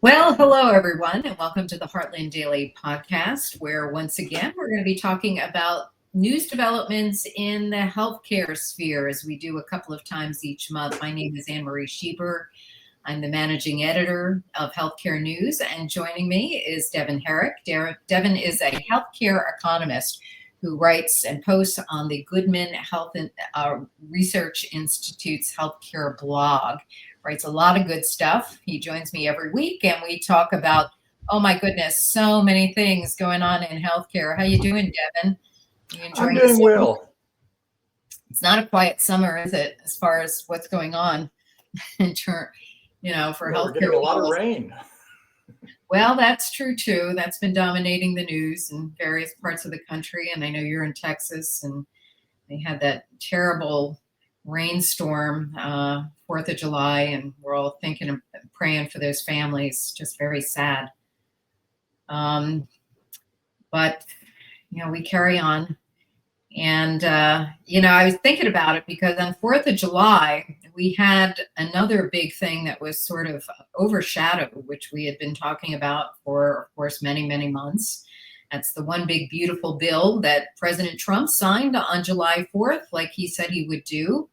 Well, hello everyone, and welcome to the Heartland Daily podcast, where once again we're going to be talking about news developments in the healthcare sphere, as we do a couple of times each month. My name is AnneMarie Schieber. I'm the managing editor of Healthcare News, and joining me is Devon Herrick. Devon is a healthcare economist who writes and posts on the Goodman Research Institute's healthcare blog. Writes a lot of good stuff. He joins me every week, and we talk about, oh my goodness, so many things going on in healthcare. How you doing, Devon? You I'm enjoying the doing summer? well. It's not a quiet summer, is it? As far as what's going on in turn, for Well, we're healthcare getting a lot of policy. rain. Well, that's true too. That's been dominating the news in various parts of the country, and I know you're in Texas, and they had that terrible rainstorm, 4th of July, and we're all thinking and praying for those families. Just very sad. Um, but, we carry on. And, I was thinking about it because on 4th of July, we had another big thing that was sort of overshadowed, which we had been talking about for, of course, many, many months. That's the one big beautiful bill that President Trump signed on July 4th, like he said he would do.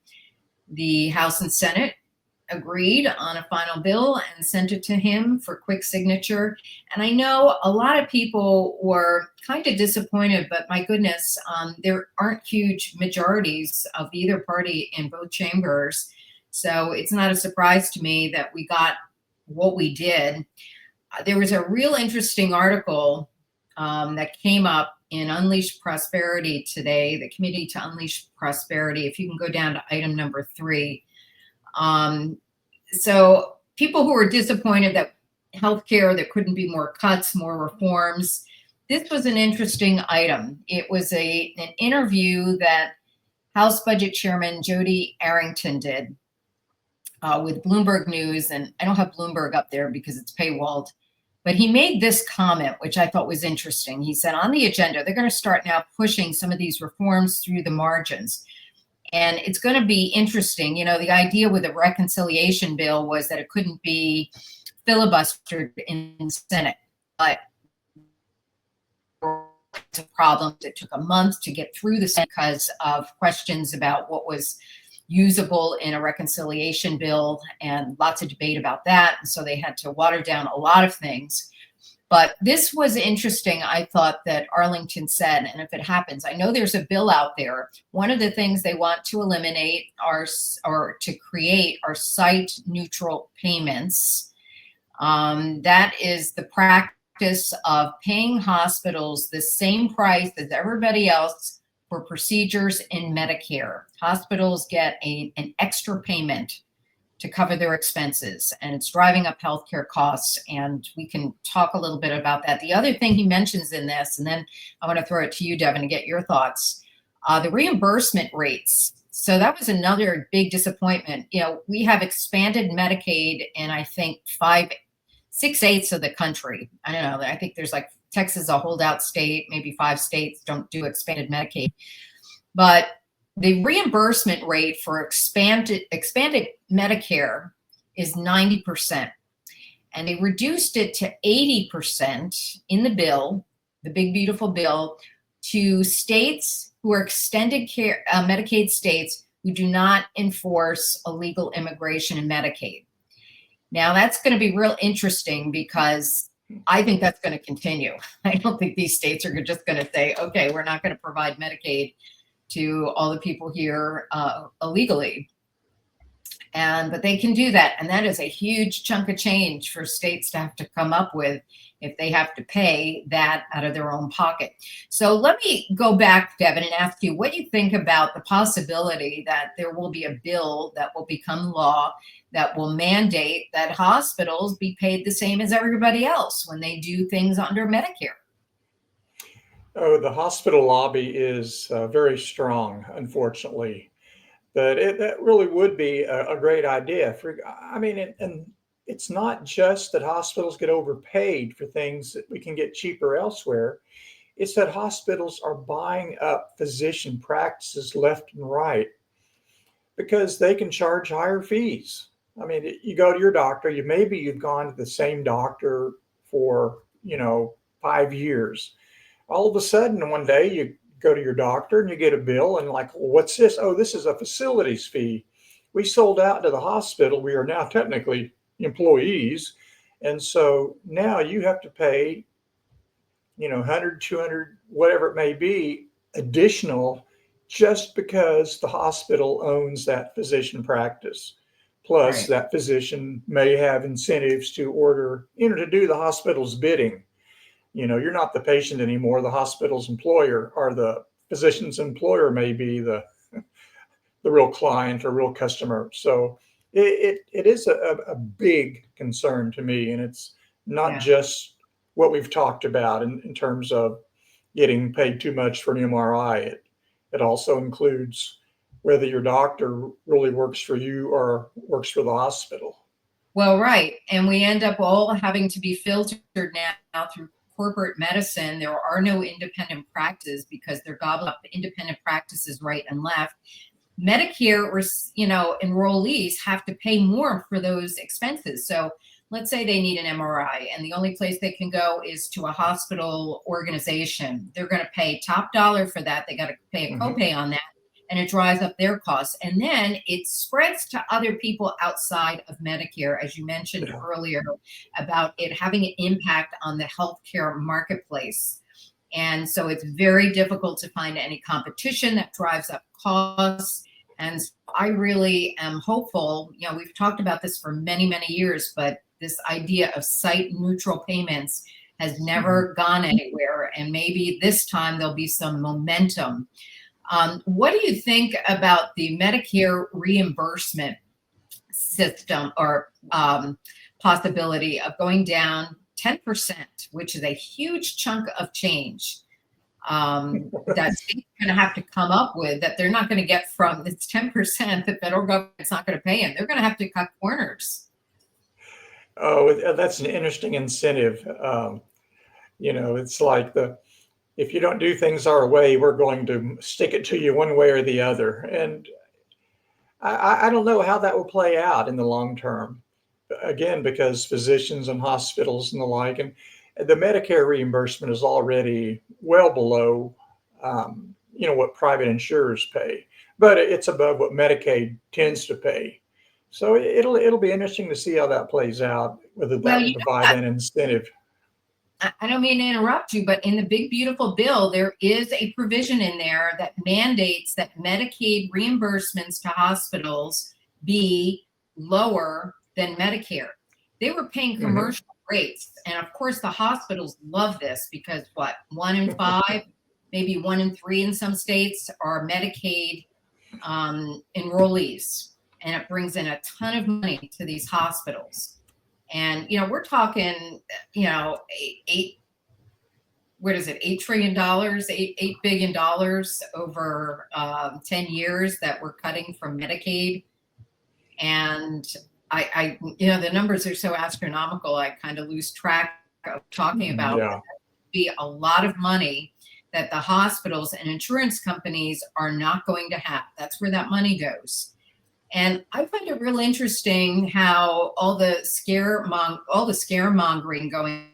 The House and Senate agreed on a final bill and sent it to him for quick signature. And I know a lot of people were kind of disappointed, but my goodness, there aren't huge majorities of either party in both chambers. So it's not a surprise to me that we got what we did. There was a real interesting article that came up in Unleash Prosperity today, the Committee to Unleash Prosperity. If you can go down to item number 3. So people who were disappointed that healthcare, there couldn't be more cuts, more reforms. This was an interesting item. It was an interview that House Budget Chairman Jody Arrington did with Bloomberg News, and I don't have Bloomberg up there because it's paywalled, but he made this comment, which I thought was interesting. He said, on the agenda, they're going to start now pushing some of these reforms through the margins. And it's going to be interesting. The idea with a reconciliation bill was that it couldn't be filibustered in the Senate, but a problem that took a month to get through the Senate because of questions about what was usable in a reconciliation bill and lots of debate about that. And so they had to water down a lot of things. But this was interesting, I thought, that Arlington said, and if it happens, I know there's a bill out there. One of the things they want to eliminate or to create are site neutral payments. That is the practice of paying hospitals the same price as everybody else for procedures in Medicare. Hospitals get an extra payment to cover their expenses, and it's driving up healthcare costs. And we can talk a little bit about that. The other thing he mentions in this, and then I want to throw it to you, Devon, to get your thoughts, the reimbursement rates. So that was another big disappointment. We have expanded Medicaid in, I think, 6/8 of the country. I don't know. I think there's like Texas, a holdout state, maybe 5 states don't do expanded Medicaid. But the reimbursement rate for expanded Medicare is 90%. And they reduced it to 80% in the bill, the big, beautiful bill, to states who are extended care, Medicaid states who do not enforce illegal immigration in Medicaid. Now, that's going to be real interesting because I think that's going to continue. I don't think these states are just going to say, okay, we're not going to provide Medicaid to all the people here illegally. But they can do that. And that is a huge chunk of change for states to have to come up with if they have to pay that out of their own pocket. So let me go back, Devon, and ask you what you think about the possibility that there will be a bill that will become law that will mandate that hospitals be paid the same as everybody else when they do things under Medicare. Oh, the hospital lobby is very strong, unfortunately. But that really would be a great idea. And it's not just that hospitals get overpaid for things that we can get cheaper elsewhere. It's that hospitals are buying up physician practices left and right because they can charge higher fees. I mean, you go to your doctor, you've gone to the same doctor for, 5 years. All of a sudden, one day you go to your doctor and you get a bill and like, well, what's this? Oh, this is a facilities fee. We sold out to the hospital. We are now technically employees. And so now you have to pay, 100, 200, whatever it may be, additional just because the hospital owns that physician practice. Plus, Right. that physician may have incentives to order, to do the hospital's bidding. You're not the patient anymore. The hospital's employer, or the physician's employer may be the real client or real customer. So it is a big concern to me. And it's not Yeah. just what we've talked about in terms of getting paid too much for an MRI. It also includes whether your doctor really works for you or works for the hospital. Well, right. And we end up all having to be filtered now through corporate medicine. There are no independent practices because they're gobbling up independent practices right and left. Medicare or, enrollees have to pay more for those expenses. So let's say they need an MRI and the only place they can go is to a hospital organization. They're going to pay top dollar for that. They got to pay a Mhm. copay on that, and it drives up their costs. And then it spreads to other people outside of Medicare, as you mentioned Yeah. earlier, about it having an impact on the healthcare marketplace. And so it's very difficult to find any competition that drives up costs. And I really am hopeful. We've talked about this for many, many years, but this idea of site neutral payments has Mhm. never gone anywhere. And maybe this time there'll be some momentum. What do you think about the Medicare reimbursement system or possibility of going down 10%, which is a huge chunk of change that states are going to have to come up with, that they're not going to get from it's 10%, the federal government's not going to pay them. They're going to have to cut corners. Oh, that's an interesting incentive. It's like if you don't do things our way, we're going to stick it to you one way or the other. And I don't know how that will play out in the long term. Again, because physicians and hospitals and the like, and the Medicare reimbursement is already well below, what private insurers pay, but it's above what Medicaid tends to pay. So it'll be interesting to see how that plays out, whether Well, that will provide an incentive. I don't mean to interrupt you, but in the big beautiful bill, there is a provision in there that mandates that Medicaid reimbursements to hospitals be lower than Medicare. They were paying Mhm. commercial rates. And of course, the hospitals love this because what, 1 in 5, maybe 1 in 3 in some states are Medicaid enrollees. And it brings in a ton of money to these hospitals. And, we're talking, eight, what is it, $8 trillion, $8 billion over 10 years that we're cutting from Medicaid. And the numbers are so astronomical, I kind of lose track of talking about, but Yeah. that would be a lot of money that the hospitals and insurance companies are not going to have. That's where that money goes. And I find it real interesting how all the scaremongering going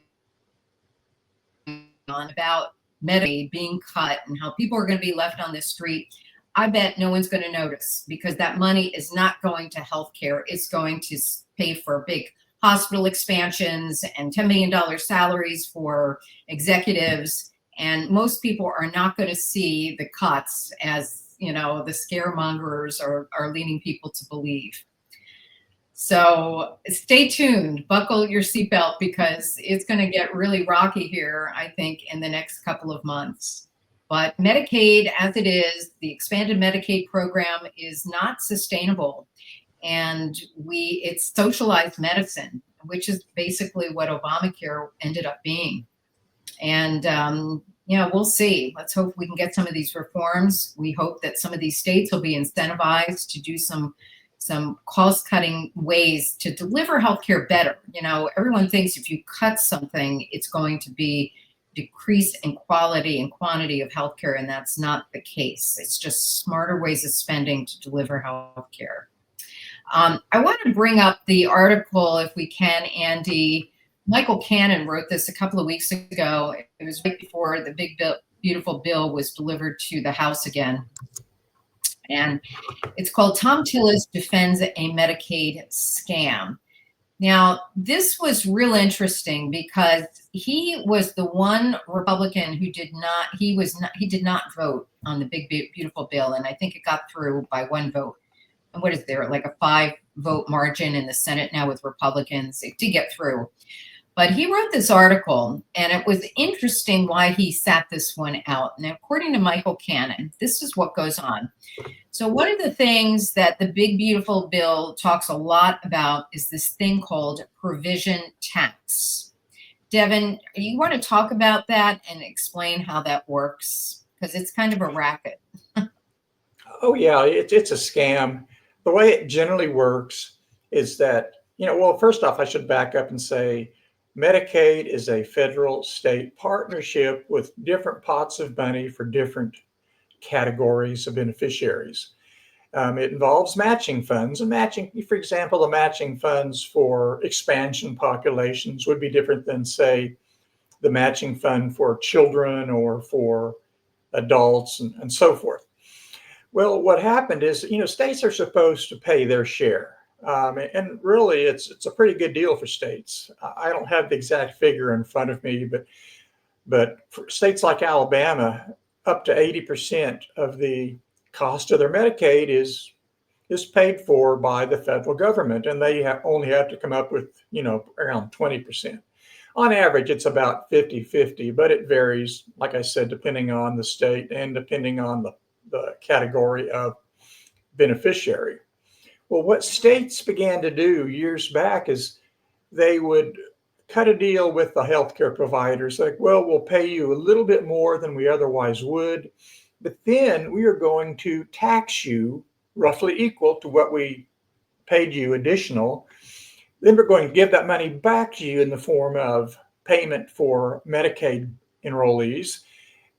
on about Medicaid being cut and how people are going to be left on the street. I bet no one's going to notice because that money is not going to healthcare. It's going to pay for big hospital expansions and $10 million salaries for executives. And most people are not going to see the cuts as, the scaremongers are leading people to believe. So stay tuned, buckle your seatbelt because it's going to get really rocky here, I think, in the next couple of months. But Medicaid, as it is, the expanded Medicaid program is not sustainable. And it's socialized medicine, which is basically what Obamacare ended up being. And, we'll see. Let's hope we can get some of these reforms. We hope that some of these states will be incentivized to do some cost-cutting ways to deliver healthcare better. Everyone thinks if you cut something, it's going to be decrease in quality and quantity of healthcare, and that's not the case. It's just smarter ways of spending to deliver healthcare. I want to bring up the article, if we can, Andy. Michael Cannon wrote this a couple of weeks ago. It was right before the big bill, beautiful bill was delivered to the House again. And it's called Tom Tillis Defends a Medicaid Scam. Now, this was real interesting because he was the one Republican who did not vote on the big beautiful bill. And I think it got through by one vote. And what is there, like a 5-vote margin in the Senate now with Republicans? It did get through. But he wrote this article, and it was interesting why he sat this one out. And according to Michael Cannon, this is what goes on. So one of the things that the big beautiful bill talks a lot about is this thing called provision tax. Devon, you want to talk about that and explain how that works? Because it's kind of a racket. Oh yeah, it's a scam. The way it generally works is that, well, first off, I should back up and say Medicaid is a federal state partnership with different pots of money for different categories of beneficiaries. It involves matching funds, and matching, for example, the matching funds for expansion populations would be different than, say, the matching fund for children or for adults and so forth. Well, what happened is, states are supposed to pay their share. And really, it's a pretty good deal for states. I don't have the exact figure in front of me, but for states like Alabama, up to 80% of the cost of their Medicaid is paid for by the federal government, and they only have to come up with, around 20%. On average, it's about 50-50, but it varies, like I said, depending on the state and depending on the category of beneficiary. Well, what states began to do years back is they would cut a deal with the healthcare providers, like, well, we'll pay you a little bit more than we otherwise would, but then we are going to tax you roughly equal to what we paid you additional. Then we're going to give that money back to you in the form of payment for Medicaid enrollees.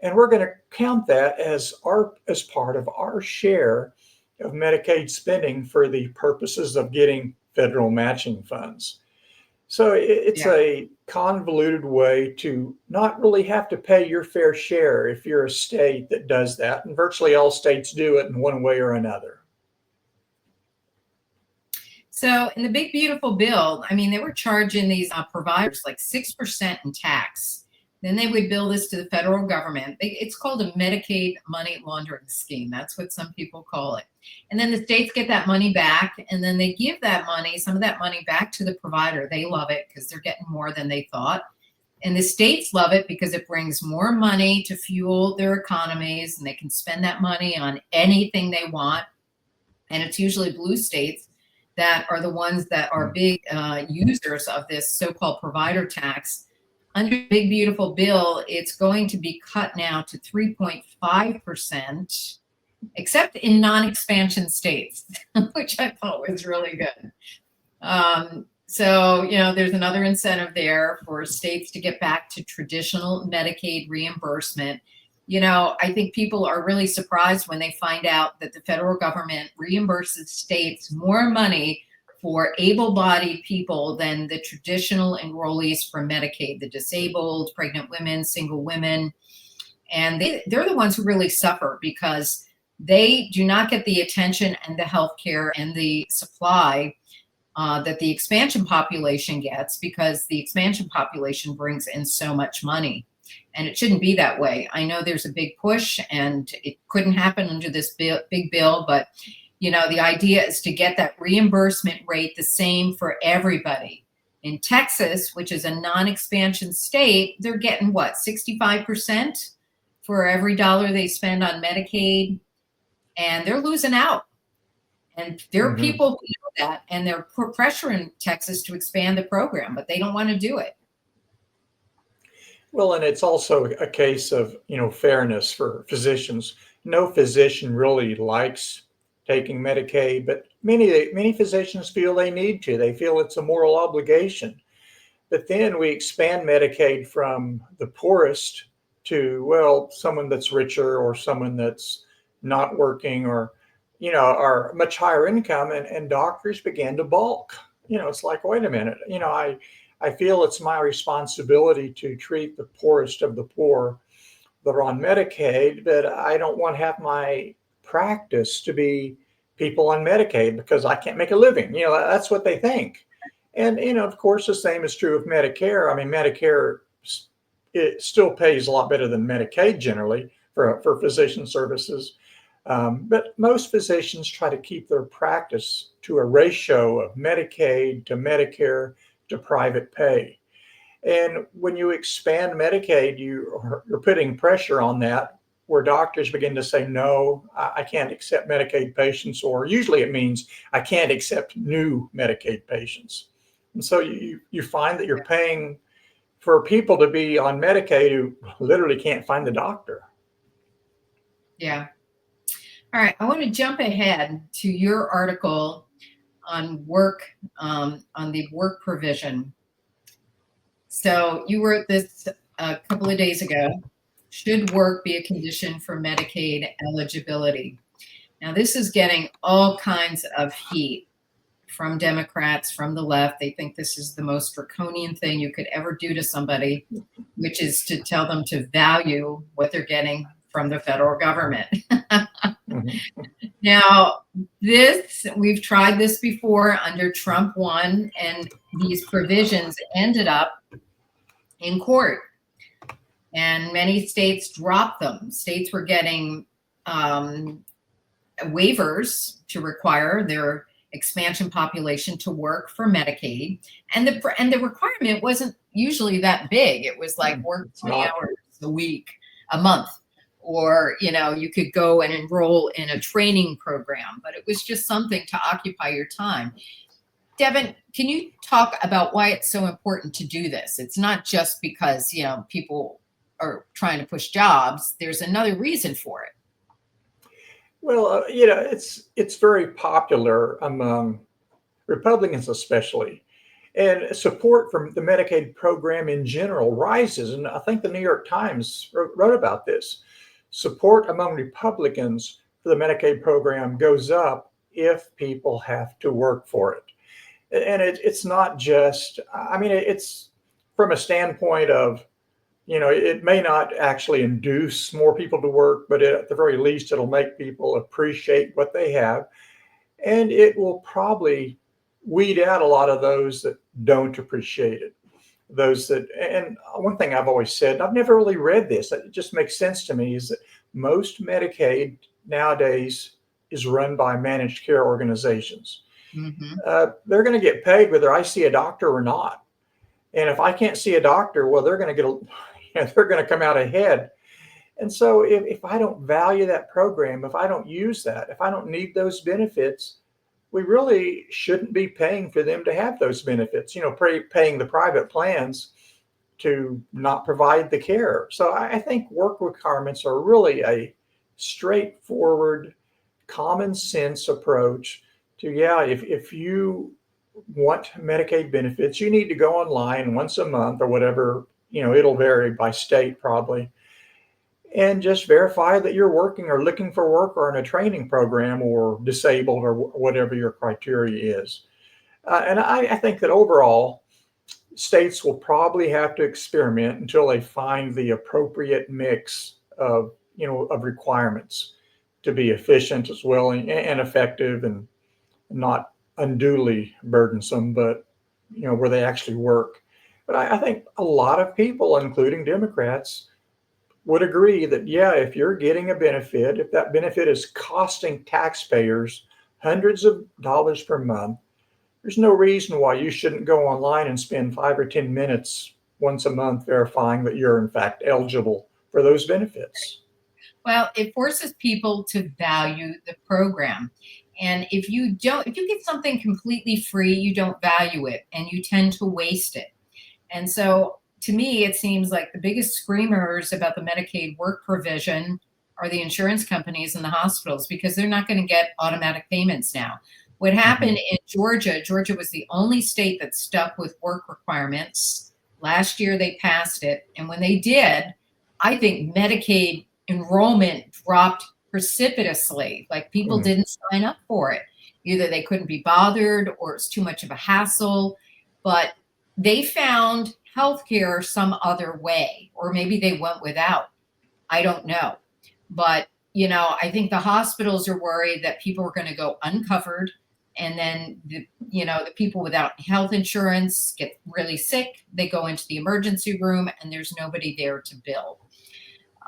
And we're going to count that as part of our share of Medicaid spending for the purposes of getting federal matching funds. So it's a convoluted way to not really have to pay your fair share if you're a state that does that. And virtually all states do it in one way or another. So in the big beautiful bill, they were charging these providers like 6% in tax. Then they would bill this to the federal government. It's called a Medicaid money laundering scheme. That's what some people call it. And then the states get that money back, and then they give that money, some of that money, back to the provider. They love it because they're getting more than they thought. And the states love it because it brings more money to fuel their economies, and they can spend that money on anything they want. And it's usually blue states that are the ones that are big users of this so-called provider tax. Under the big beautiful bill, it's going to be cut now to 3.5%, except in non-expansion states, which I thought was really good. So, there's another incentive there for states to get back to traditional Medicaid reimbursement. I think people are really surprised when they find out that the federal government reimburses states more money for able-bodied people than the traditional enrollees for Medicaid, the disabled, pregnant women, single women. And they're the ones who really suffer because they do not get the attention and the health care and the supply that the expansion population gets, because the expansion population brings in so much money. And it shouldn't be that way. I know there's a big push, and it couldn't happen under this big bill, but the idea is to get that reimbursement rate the same for everybody. In Texas, which is a non-expansion state, they're getting 65% for every dollar they spend on Medicaid, and they're losing out. And there are people who know that, and they're pressuring Texas to expand the program, but they don't want to do it. Well, and it's also a case of, fairness for physicians. No physician really likes taking Medicaid, but many physicians feel they need to. They feel it's a moral obligation. But then we expand Medicaid from the poorest to, someone that's richer or someone that's not working or are much higher income, and doctors began to balk. It's like, wait a minute, I feel it's my responsibility to treat the poorest of the poor that are on Medicaid, but I don't want half my practice to be people on Medicaid because I can't make a living. That's what they think. And, of course, the same is true of Medicare. I mean, Medicare, it still pays a lot better than Medicaid generally for physician services. But most physicians try to keep their practice to a ratio of Medicaid to Medicare to private pay. And when you expand Medicaid, you're putting pressure on that, where doctors begin to say, no, I can't accept Medicaid patients, or usually it means I can't accept new Medicaid patients. And so you find that you're paying for people to be on Medicaid who literally can't find the doctor. Yeah. All right. I want to jump ahead to your article on work, on the work provision. So you wrote this a couple of days ago. Should work be a condition for Medicaid eligibility? Now, this is getting all kinds of heat from Democrats, from the left. They think this is the most draconian thing you could ever do to somebody, which is to tell them to value what they're getting from the federal government. Now, we've tried this before under Trump 1, and these provisions ended up in court. And many states dropped them. States were getting waivers to require their expansion population to work for Medicaid. And the requirement wasn't usually that big. It was like work 20 hours a week, a month. Or, you could go and enroll in a training program, but it was just something to occupy your time. Devon, can you talk about why it's so important to do this? It's not just because, people are trying to push jobs. There's another reason for it. Well, it's very popular among Republicans especially. And support for the Medicaid program in general rises. And I think the New York Times wrote about this. Support among Republicans for the Medicaid program goes up if people have to work for it. And it's not just, it's from a standpoint of, it may not actually induce more people to work, but at the very least, it'll make people appreciate what they have. And it will probably weed out a lot of those that don't appreciate it. And one thing I've always said, I've never really read this, it just makes sense to me, is that most Medicaid nowadays is run by managed care organizations. Mm-hmm. They're going to get paid whether I see a doctor or not. And if I can't see a doctor, well, they're going to come out ahead. And so if I don't value that program, if I don't use that, if I don't need those benefits, we really shouldn't be paying for them to have those benefits, paying the private plans to not provide the care. So I think work requirements are really a straightforward, common sense approach to, if you want Medicaid benefits, you need to go online once a month or whatever, it'll vary by state probably, and just verify that you're working or looking for work or in a training program or disabled or whatever your criteria is. And I think that overall, states will probably have to experiment until they find the appropriate mix of requirements to be efficient as well and effective and not unduly burdensome, but where they actually work. But I think a lot of people, including Democrats, would agree that, if you're getting a benefit, if that benefit is costing taxpayers hundreds of dollars per month, there's no reason why you shouldn't go online and spend 5 or 10 minutes once a month verifying that you're in fact eligible for those benefits. Well, it forces people to value the program. And if you get something completely free, you don't value it and you tend to waste it. And so to me, it seems like the biggest screamers about the Medicaid work provision are the insurance companies and the hospitals, because they're not going to get automatic payments now. What happened in Georgia was the only state that stuck with work requirements. Last year, they passed it. And when they did, I think Medicaid enrollment dropped precipitously. Like people Mm. didn't sign up for it. Either they couldn't be bothered or it's too much of a hassle, but they found healthcare some other way, or maybe they went without. I don't know. But, I think the hospitals are worried that people are going to go uncovered. And then, the people without health insurance get really sick. They go into the emergency room and there's nobody there to bill.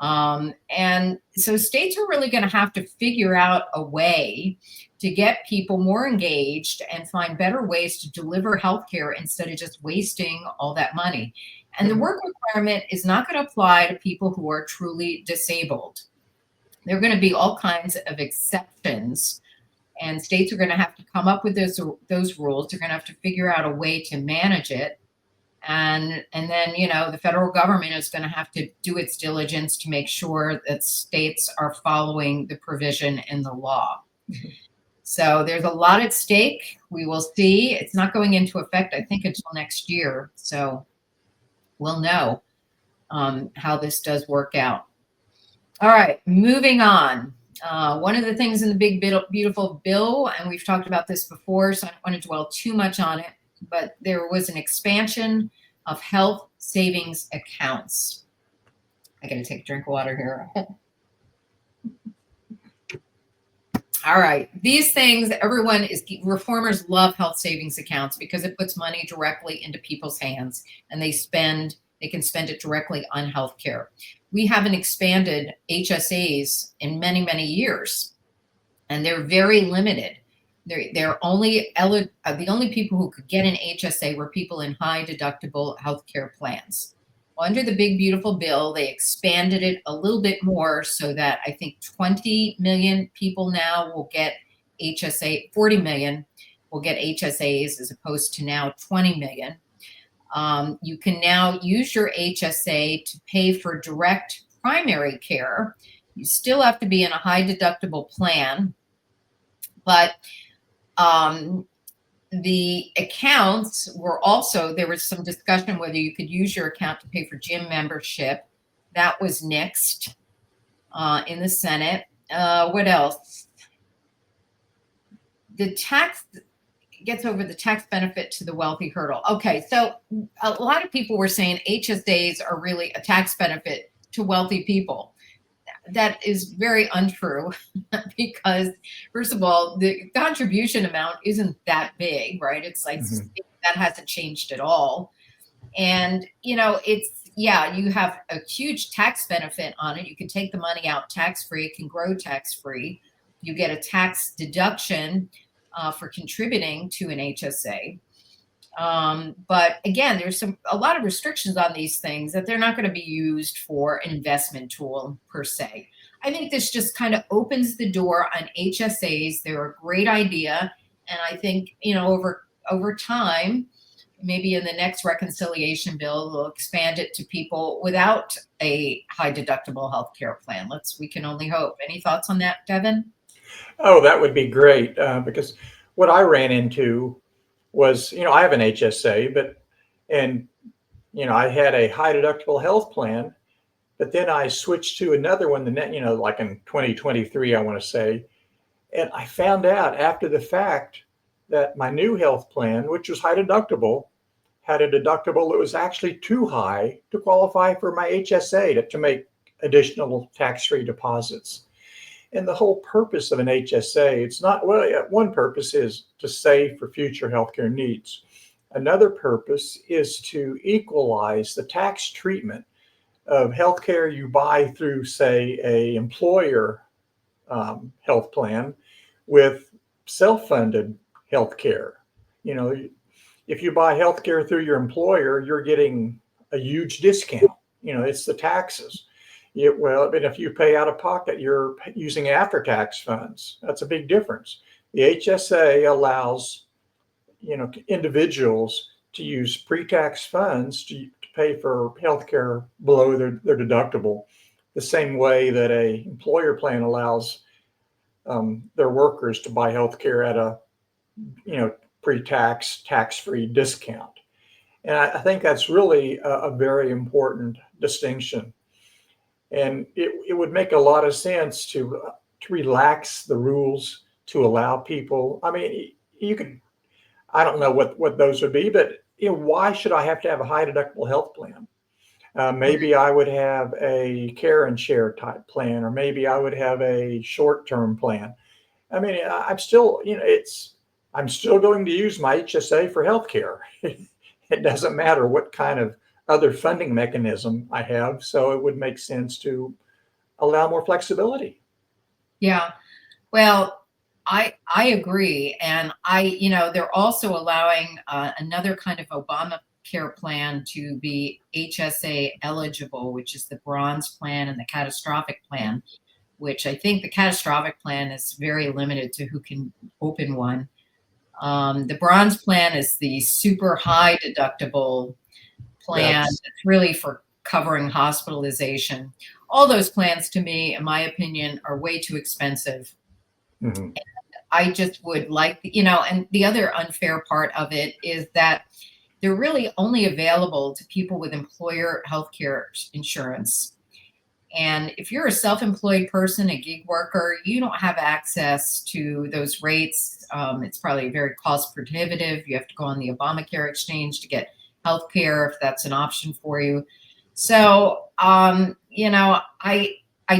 And so states are really going to have to figure out a way to get people more engaged and find better ways to deliver healthcare instead of just wasting all that money. And the work requirement is not going to apply to people who are truly disabled. There are going to be all kinds of exceptions, and states are going to have to come up with those rules. They're going to have to figure out a way to manage it. And then, the federal government is going to have to do its diligence to make sure that states are following the provision in the law. So there's a lot at stake. We will see. It's not going into effect, I think, until next year. So we'll know how this does work out. All right, moving on. One of the things in the big, beautiful bill, and we've talked about this before, so I don't want to dwell too much on it, but there was an expansion of health savings accounts. I got to take a drink of water here. All right, these things, reformers love health savings accounts because it puts money directly into people's hands, and they can spend it directly on healthcare. We haven't expanded HSAs in many, many years, and they're very limited. The only people who could get an HSA were people in high deductible healthcare plans. Well, under the big, beautiful bill, they expanded it a little bit more so that I think 20 million people now will get HSA, 40 million will get HSAs as opposed to now 20 million. You can now use your HSA to pay for direct primary care. You still have to be in a high deductible plan, but the accounts were also, there was some discussion whether you could use your account to pay for gym membership. That was nixed in the Senate. What else? The tax gets over the tax benefit to the wealthy hurdle. Okay, so a lot of people were saying HSAs are really a tax benefit to wealthy people. That is very untrue because, first of all, the contribution amount isn't that big, right? It's like that hasn't changed at all. And, you have a huge tax benefit on it. You can take the money out tax-free. It can grow tax-free. You get a tax deduction for contributing to an HSA. But again, there's a lot of restrictions on these things that they're not going to be used for an investment tool per se. I think this just kind of opens the door on HSAs. They're a great idea. And I think, over time, maybe in the next reconciliation bill, we'll expand it to people without a high deductible healthcare plan. We can only hope. Any thoughts on that, Devon? Oh, that would be great because what I ran into was, I have an HSA, I had a high deductible health plan, but then I switched to another one, like in 2023, I want to say. And I found out after the fact that my new health plan, which was high deductible, had a deductible that was actually too high to qualify for my HSA to make additional tax-free deposits. And the whole purpose of an HSA, one purpose is to save for future healthcare needs. Another purpose is to equalize the tax treatment of healthcare you buy through, say, a employer health plan with self-funded healthcare. If you buy healthcare through your employer, you're getting a huge discount. It's the taxes. But if you pay out of pocket, you're using after-tax funds. That's a big difference. The HSA allows, individuals to use pre-tax funds to pay for healthcare below their deductible, the same way that a employer plan allows their workers to buy healthcare at a, pre-tax, tax-free discount. And I think that's really a very important distinction. And it would make a lot of sense to to relax the rules to allow people. I mean, you could, I don't know what those would be, but why should I have to have a high deductible health plan? Maybe I would have a care and share type plan, or maybe I would have a short-term plan. I mean, I'm still, I'm still going to use my HSA for healthcare. It doesn't matter what kind of other funding mechanism I have. So it would make sense to allow more flexibility. Yeah. Well, I agree, and they're also allowing another kind of Obamacare plan to be HSA eligible, which is the bronze plan and the catastrophic plan, which I think the catastrophic plan is very limited to who can open one. The bronze plan is the super high deductible plan That's that's really for covering hospitalization. All those plans, to me, in my opinion, are way too expensive. mhm. I just would like, and the other unfair part of it is that they're really only available to people with employer healthcare insurance. And if you're a self-employed person, a gig worker, you don't have access to those rates. It's probably very cost prohibitive. You have to go on the Obamacare exchange to get healthcare if that's an option for you. So, I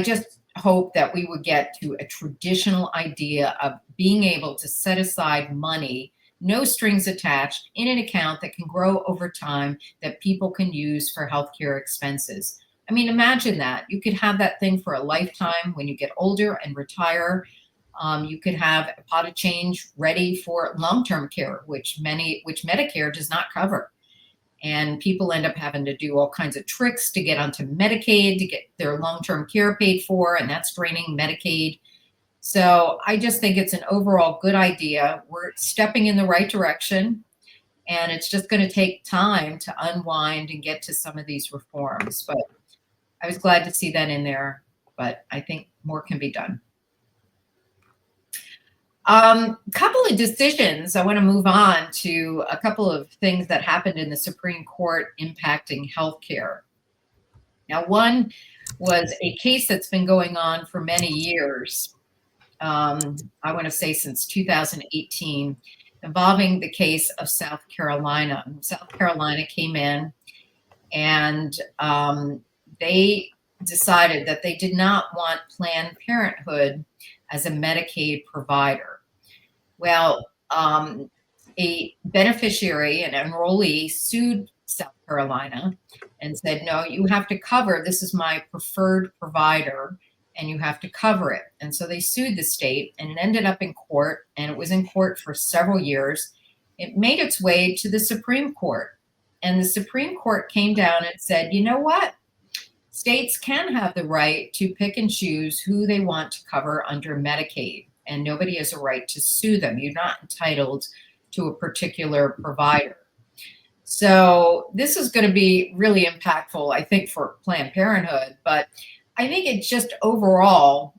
just hope that we would get to a traditional idea of being able to set aside money, no strings attached, in an account that can grow over time that people can use for healthcare expenses. I mean, imagine that. You could have that thing for a lifetime. When you get older and retire, you could have a pot of change ready for long-term care, which Medicare does not cover. And people end up having to do all kinds of tricks to get onto Medicaid to get their long-term care paid for, and that's draining Medicaid. So I just think it's an overall good idea. We're stepping in the right direction, and it's just going to take time to unwind and get to some of these reforms. But I was glad to see that in there, but I think more can be done. Couple of decisions. I want to move on to a couple of things that happened in the Supreme Court impacting healthcare. Now, one was a case that's been going on for many years. I want to say since 2018, involving the case of South Carolina. South Carolina came in and they decided that they did not want Planned Parenthood as a Medicaid provider. Well, a beneficiary, an enrollee, sued South Carolina and said, no, you have to cover, this is my preferred provider, and you have to cover it. And so they sued the state, and it ended up in court, and it was in court for several years. It made its way to the Supreme Court, and the Supreme Court came down and said, you know what? States can have the right to pick and choose who they want to cover under Medicaid, and nobody has a right to sue them. You're not entitled to a particular provider. So this is going to be really impactful, I think, for Planned Parenthood, but I think it's just overall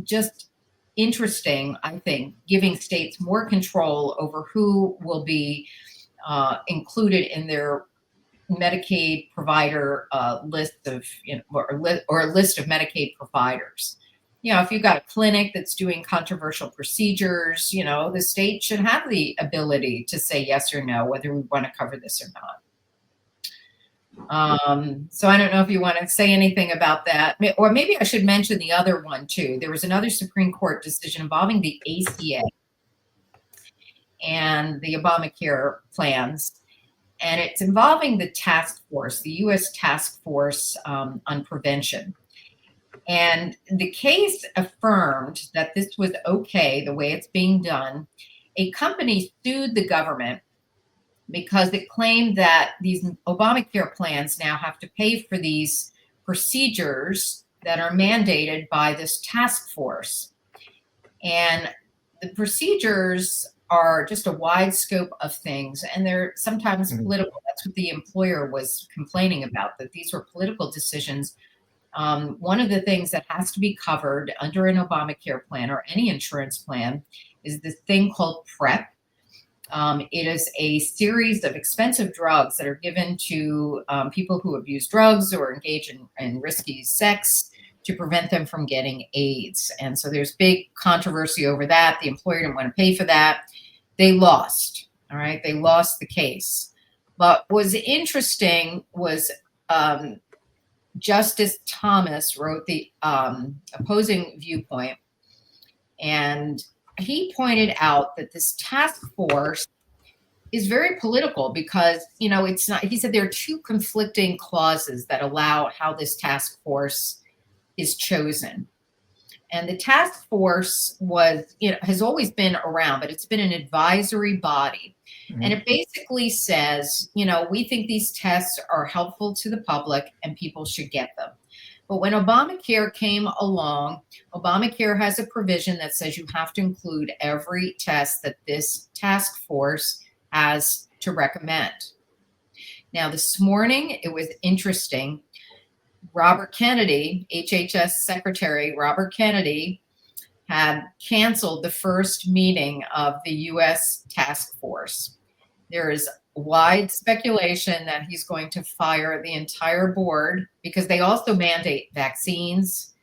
just interesting, I think, giving states more control over who will be included in their Medicaid provider list of, or a list of Medicaid providers. If you've got a clinic that's doing controversial procedures, the state should have the ability to say yes or no, whether we want to cover this or not. So I don't know if you want to say anything about that, or maybe I should mention the other one too. There was another Supreme Court decision involving the ACA and the Obamacare plans. And it's involving the task force, the U.S. Task Force on Prevention. And the case affirmed that this was okay, the way it's being done. A company sued the government because it claimed that these Obamacare plans now have to pay for these procedures that are mandated by this task force. And the procedures are just a wide scope of things, and they're sometimes political. That's what the employer was complaining about, that these were political decisions. One of the things that has to be covered under an Obamacare plan or any insurance plan is this thing called PrEP. It is a series of expensive drugs that are given to people who abuse drugs or engage in risky sex to prevent them from getting AIDS. And so there's big controversy over that. The employer didn't want to pay for that. They lost. All right. They lost the case. But what was interesting was Justice Thomas wrote the opposing viewpoint, and he pointed out that this task force is very political because, it's not, he said there are two conflicting clauses that allow how this task force is chosen. And the task force has always been around, but it's been an advisory body. Mhm. And it basically says, we think these tests are helpful to the public and people should get them. But when Obamacare came along, Obamacare has a provision that says you have to include every test that this task force has to recommend. Now, this morning, it was interesting. Robert Kennedy, HHS Secretary Robert Kennedy, had canceled the first meeting of the U.S. task force. There is wide speculation that he's going to fire the entire board because they also mandate vaccines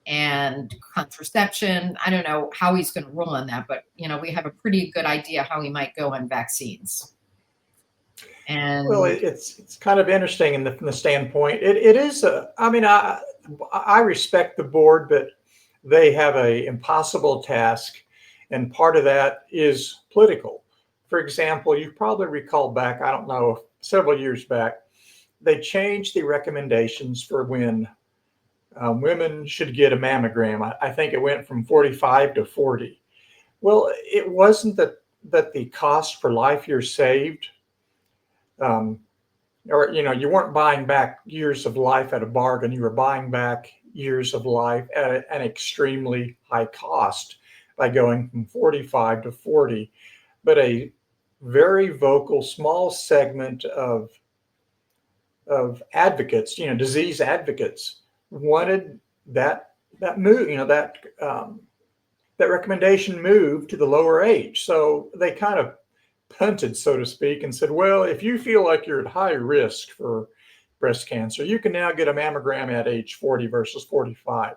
and contraception. I don't know how he's going to rule on that, but we have a pretty good idea how he might go on vaccines. And well, it's kind of interesting from the standpoint. It is. I respect the board, but they have a impossible task, and part of that is political. For example, you probably recall back, I don't know, several years back, they changed the recommendations for when women should get a mammogram. I think it went from 45 to 40. Well, it wasn't that the cost per life year saved, or you weren't buying back years of life at a bargain. You were buying back years of life at an extremely high cost by going from 45 to 40. But a very vocal small segment of advocates, disease advocates, wanted that move, that recommendation moved to the lower age. So they kind of punted, so to speak, and said, well, if you feel like you're at high risk for breast cancer, you can now get a mammogram at age 40 versus 45.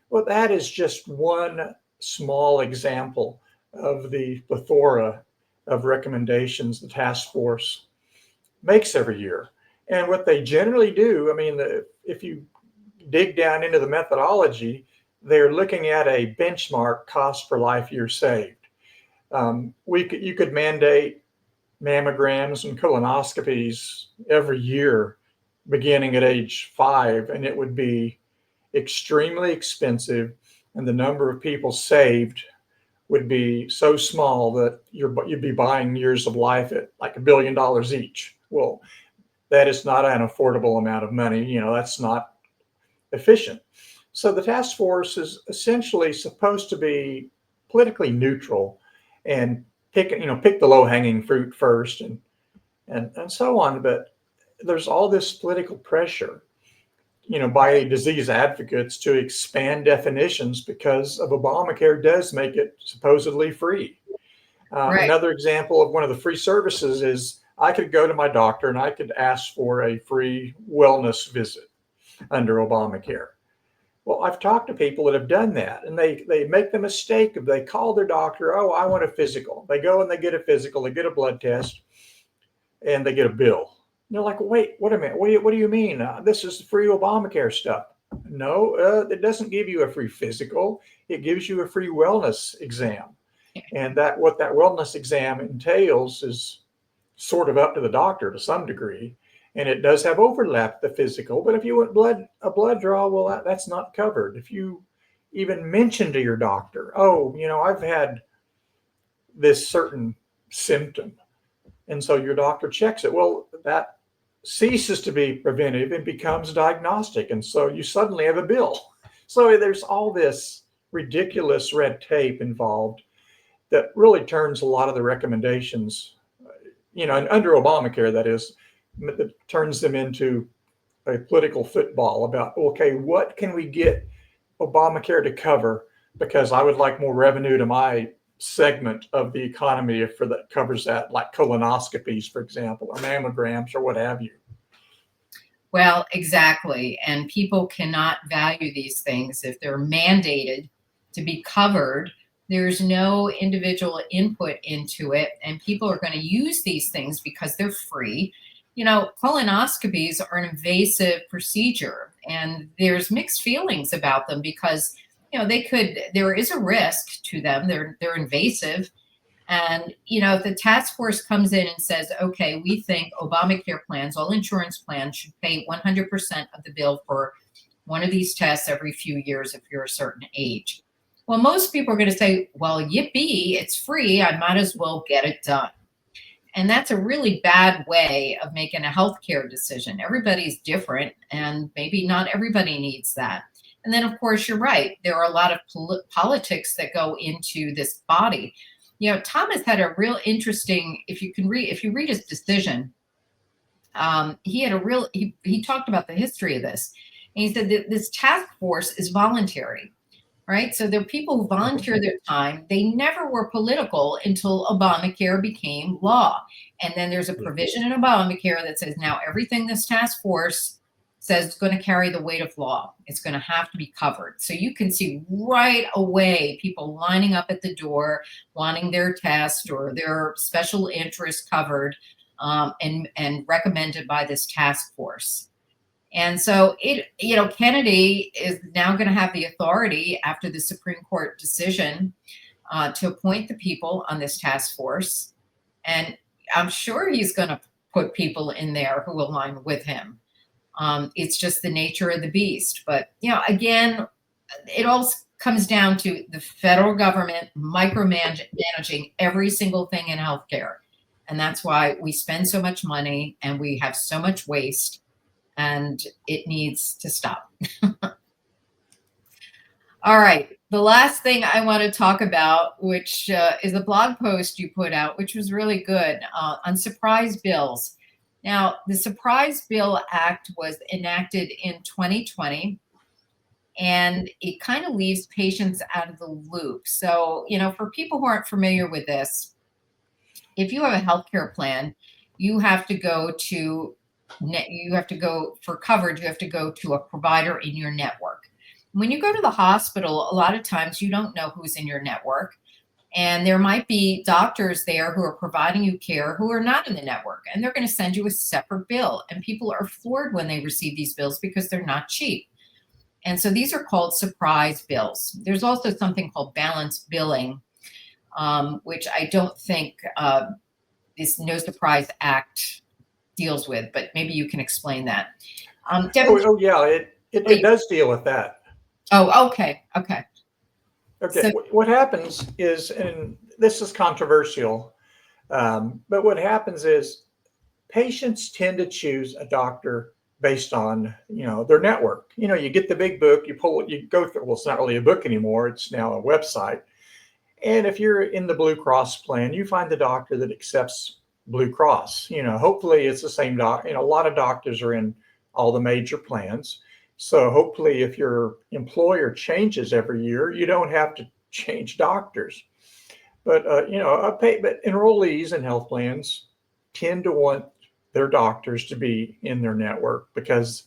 Well, that is just one small example of the plethora of recommendations the task force makes every year. And what they generally do, if you dig down into the methodology, they're looking at a benchmark cost per life year saved. You could mandate mammograms and colonoscopies every year beginning at age 5, and it would be extremely expensive, and the number of people saved would be so small that you'd be buying years of life at like $1 billion each. Well, that is not an affordable amount of money. That's not efficient. So the task force is essentially supposed to be politically neutral and pick the low-hanging fruit first and so on. But there's all this political pressure, by disease advocates to expand definitions because of Obamacare does make it supposedly free. Right. Another example of one of the free services is I could go to my doctor and I could ask for a free wellness visit under Obamacare. Well, I've talked to people that have done that, and they make the mistake of they call their doctor, oh, I want a physical. They go and they get a physical, they get a blood test, and they get a bill. And they're like, wait a minute, what do you mean? This is free Obamacare stuff. No, it doesn't give you a free physical. It gives you a free wellness exam. And what that wellness exam entails is sort of up to the doctor to some degree. And it does have overlap, the physical, but if you want a blood draw, well, that's not covered. If you even mention to your doctor, oh, I've had this certain symptom, and so your doctor checks it, well, that ceases to be preventive and becomes diagnostic, and so you suddenly have a bill. So there's all this ridiculous red tape involved that really turns a lot of the recommendations, and under Obamacare, that is, that turns them into a political football about, okay, what can we get Obamacare to cover? Because I would like more revenue to my segment of the economy that covers that, like colonoscopies, for example, or mammograms or what have you. Well, exactly. And people cannot value these things if they're mandated to be covered. There's no individual input into it, and people are going to use these things because they're free. Colonoscopies are an invasive procedure, and there's mixed feelings about them because there is a risk to them. They're invasive, and, if the task force comes in and says, okay, we think Obamacare plans, all insurance plans should pay 100% of the bill for one of these tests every few years if you're a certain age. Well, most people are going to say, well, yippee, it's free. I might as well get it done. And that's a really bad way of making a healthcare decision. Everybody's different, and maybe not everybody needs that. And then, of course, you're right. There are a lot of politics that go into this body. Thomas had a real interesting, if you read his decision, he talked about the history of this. And he said that this task force is voluntary, right? So there are people who volunteer their time. They never were political until Obamacare became law. And then there's a provision in Obamacare that says now everything this task force says is going to carry the weight of law. It's going to have to be covered. So you can see right away people lining up at the door, wanting their test or their special interest covered, and recommended by this task force. And so Kennedy is now going to have the authority after the Supreme Court decision to appoint the people on this task force. And I'm sure he's going to put people in there who align with him. It's just the nature of the beast. But, again, it all comes down to the federal government micromanaging every single thing in healthcare. And that's why we spend so much money and we have so much waste, and it needs to stop. All right. The last thing I want to talk about, which is a blog post you put out, which was really good, on surprise bills. Now, the Surprise Bill Act was enacted in 2020, and it kind of leaves patients out of the loop. So, for people who aren't familiar with this, if you have a healthcare plan, you have to go for coverage, you have to go to a provider in your network. When you go to the hospital, a lot of times you don't know who's in your network. And there might be doctors there who are providing you care who are not in the network, and they're going to send you a separate bill. And people are floored when they receive these bills because they're not cheap. And so these are called surprise bills. There's also something called balanced billing, which I don't think this No Surprise Act deals with, but maybe you can explain that. Devon, yeah, it does deal with that. Oh, okay. Okay, So, what happens is, and this is controversial, but what happens is patients tend to choose a doctor based on, their network. You get the big book, you pull it, you go through, well, it's not really a book anymore, it's now a website. And if you're in the Blue Cross plan, you find the doctor that accepts Blue Cross. Hopefully it's the same doc. A lot of doctors are in all the major plans. So hopefully if your employer changes every year, you don't have to change doctors. But, but enrollees in health plans tend to want their doctors to be in their network because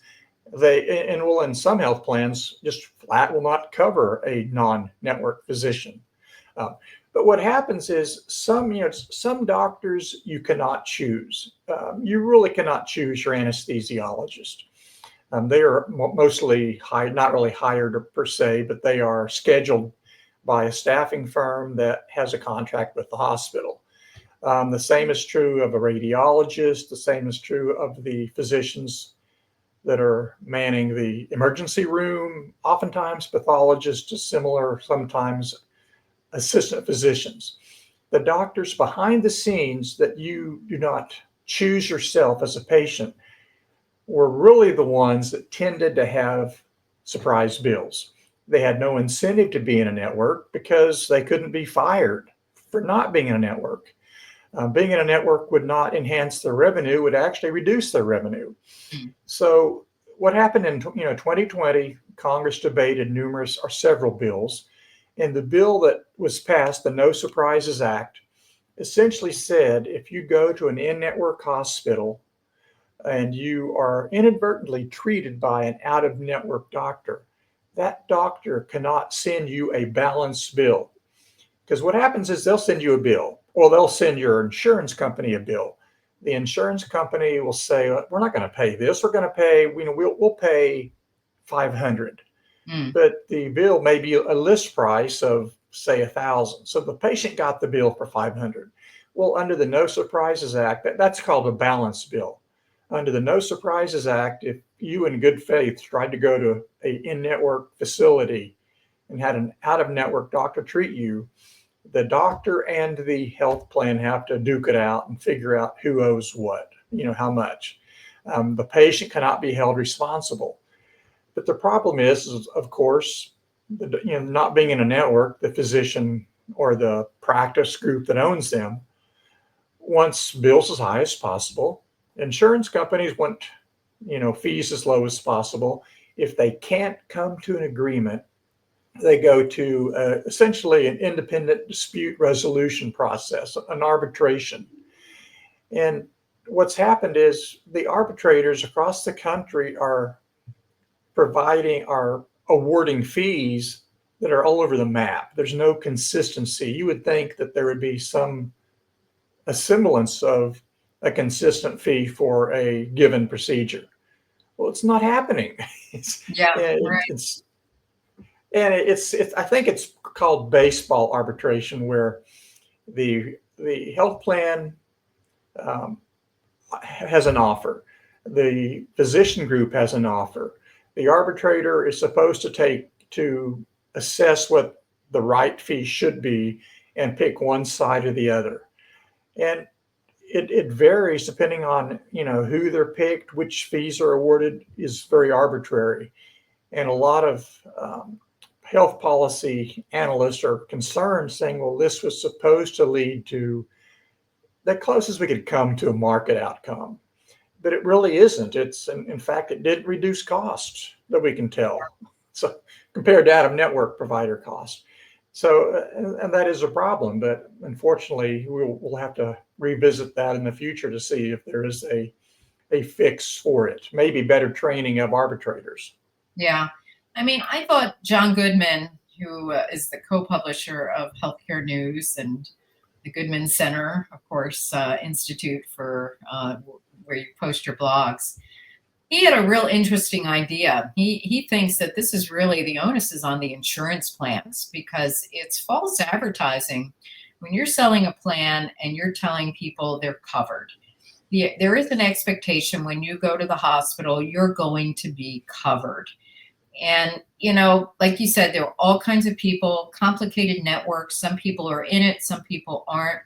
they enroll in some health plans just flat will not cover a non-network physician. But what happens is some doctors you cannot choose. You really cannot choose your anesthesiologist. They are mostly not really hired per se, but they are scheduled by a staffing firm that has a contract with the hospital. The same is true of a radiologist. The same is true of the physicians that are manning the emergency room. Oftentimes pathologists are similar, sometimes assistant physicians. The doctors behind the scenes that you do not choose yourself as a patient were really the ones that tended to have surprise bills. They had no incentive to be in a network because they couldn't be fired for not being in a network. Being in a network would not enhance their revenue, would actually reduce their revenue. So what happened in 2020, Congress debated several bills. And the bill that was passed, the No Surprises Act, essentially said if you go to an in-network hospital, and you are inadvertently treated by an out-of-network doctor, that doctor cannot send you a balanced bill. Because what happens is they'll send you a bill, or they'll send your insurance company a bill. The insurance company will say, "We're not going to pay this. We're going to pay, we'll pay 500." Mm. But the bill may be a list price of, say, 1,000. So the patient got the bill for 500. Well, under the No Surprises Act, that's called a balance bill. Under the No Surprises Act, if you in good faith tried to go to a in-network facility and had an out-of-network doctor treat you, the doctor and the health plan have to duke it out and figure out who owes what, how much. The patient cannot be held responsible. But the problem is of course, not being in a network, the physician or the practice group that owns them wants bills as high as possible. Insurance companies want, fees as low as possible. If they can't come to an agreement, they go to essentially an independent dispute resolution process, an arbitration. And what's happened is the arbitrators across the country are awarding fees that are all over the map. There's no consistency. You would think that there would be a semblance of a consistent fee for a given procedure. Well, it's not happening. Yeah, right. It's I think it's called baseball arbitration, where the health plan has an offer, the physician group has an offer. The arbitrator is supposed to assess what the right fee should be and pick one side or the other. And it varies depending on who they're picked, which fees are awarded is very arbitrary. And a lot of health policy analysts are concerned, saying, well, this was supposed to lead to the closest we could come to a market outcome. But it really isn't. In fact, it did reduce costs that we can tell. So compared to out-of-network provider costs. So, and that is a problem, but unfortunately, we'll have to revisit that in the future to see if there is a fix for it. Maybe better training of arbitrators. Yeah. I mean, I thought John Goodman, who is the co-publisher of Healthcare News and the Goodman Center, of course, Institute for where you post your blogs, he had a real interesting idea. He thinks that this is really the onus is on the insurance plans, because it's false advertising when you're selling a plan and you're telling people they're covered. There is an expectation when you go to the hospital, you're going to be covered. And, like you said, there are all kinds of people, complicated networks. Some people are in it, some people aren't.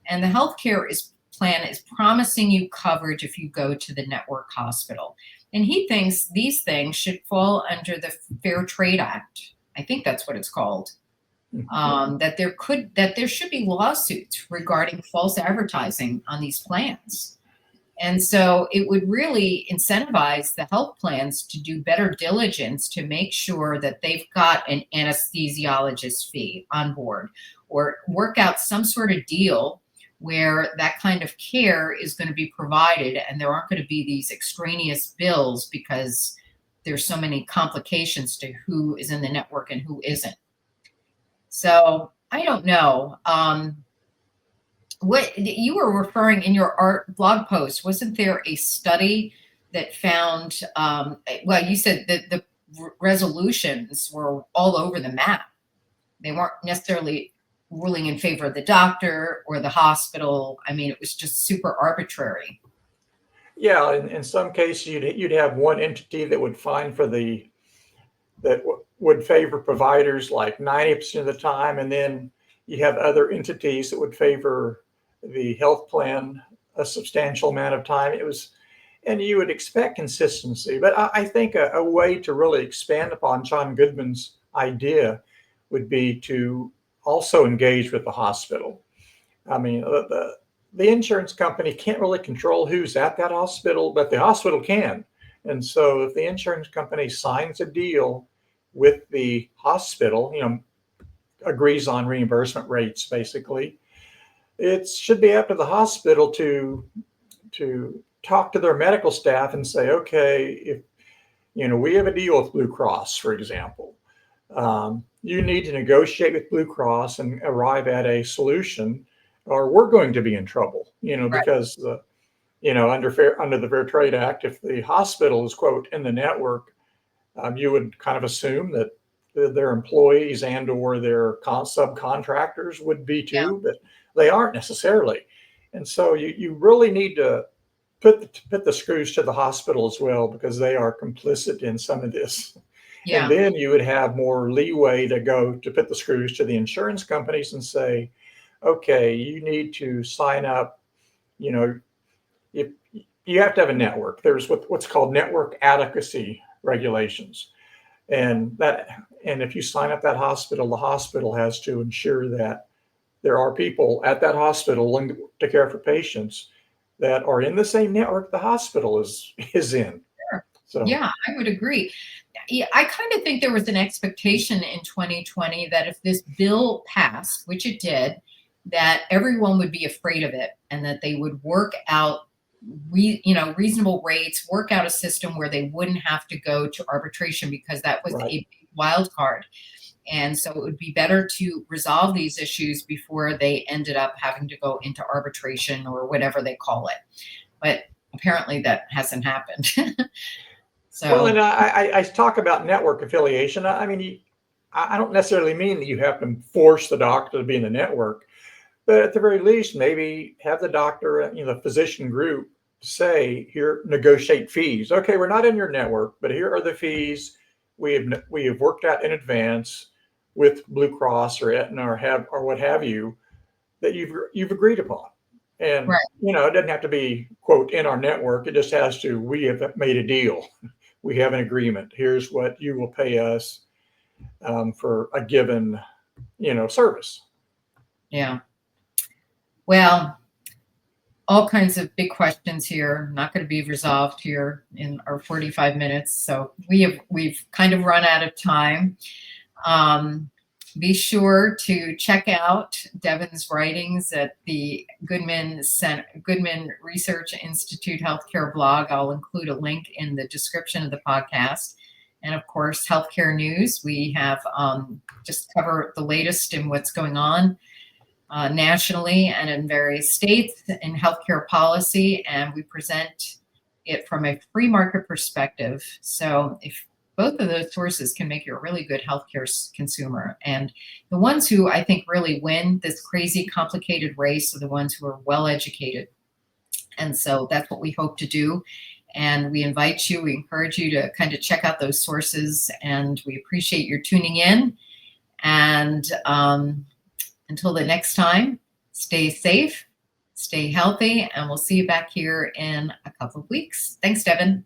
And the healthcare plan is promising you coverage if you go to the network hospital. And he thinks these things should fall under the Fair Trade Act. I think that's what it's called. That there should be lawsuits regarding false advertising on these plans. And so it would really incentivize the health plans to do better diligence to make sure that they've got an anesthesiologist fee on board, or work out some sort of deal where that kind of care is going to be provided and there aren't going to be these extraneous bills because there's so many complications to who is in the network and who isn't. So I don't know. What you were referring in your blog post, wasn't there a study that found, well, you said that the resolutions were all over the map. They weren't necessarily ruling in favor of the doctor or the hospital. I mean, it was just super arbitrary. Yeah, in some cases, you'd have one entity that would would favor providers like 90% of the time, and then you have other entities that would favor the health plan a substantial amount of time. And you would expect consistency. But I think a way to really expand upon John Goodman's idea would be to also engage with the hospital. I mean, the insurance company can't really control who's at that hospital, but the hospital can. And so if the insurance company signs a deal with the hospital, agrees on reimbursement rates, basically, it should be up to the hospital to talk to their medical staff and say, okay, if we have a deal with Blue Cross, for example, you need to negotiate with Blue Cross and arrive at a solution, or we're going to be in trouble. Right. Because under the Fair Trade Act, if the hospital is, quote, in the network, you would kind of assume that their employees and or their subcontractors would be too, but they aren't necessarily. And so you really need to put the screws to the hospital as well, because they are complicit in some of this. Yeah. And then you would have more leeway to put the screws to the insurance companies and say, okay, you need to sign up, if you have to have a network. There's what's called network adequacy regulations. And if you sign up that hospital, the hospital has to ensure that there are people at that hospital willing to care for patients that are in the same network the hospital is in. Sure. So yeah, I would agree. Yeah, I kind of think there was an expectation in 2020 that if this bill passed, which it did, that everyone would be afraid of it and that they would work out reasonable rates, work out a system where they wouldn't have to go to arbitration, because that was right. a wild card. And so it would be better to resolve these issues before they ended up having to go into arbitration or whatever they call it. But apparently that hasn't happened. So, Well, and I talk about network affiliation. I mean, I don't necessarily mean that you have to force the doctor to be in the network, but at the very least, maybe have the doctor, the physician group say, here, negotiate fees. Okay, we're not in your network, but here are the fees we have worked out in advance with Blue Cross or Aetna or what have you, that you've agreed upon. And, right. it doesn't have to be, quote, in our network. It just has to, we have made a deal. We have an agreement. Here's what you will pay us for a given, service. Yeah. Well, all kinds of big questions here, not going to be resolved here in our 45 minutes. So we've kind of run out of time. Be sure to check out Devon's writings at the Goodman Research Institute Healthcare Blog. I'll include a link in the description of the podcast. And of course, healthcare news. We have just cover the latest in what's going on nationally and in various states in healthcare policy, and we present it from a free market perspective. So if both of those sources can make you a really good healthcare consumer. And the ones who I think really win this crazy, complicated race are the ones who are well educated. And so that's what we hope to do. And we encourage you to kind of check out those sources. And we appreciate your tuning in. And until the next time, stay safe, stay healthy, and we'll see you back here in a couple of weeks. Thanks, Devon.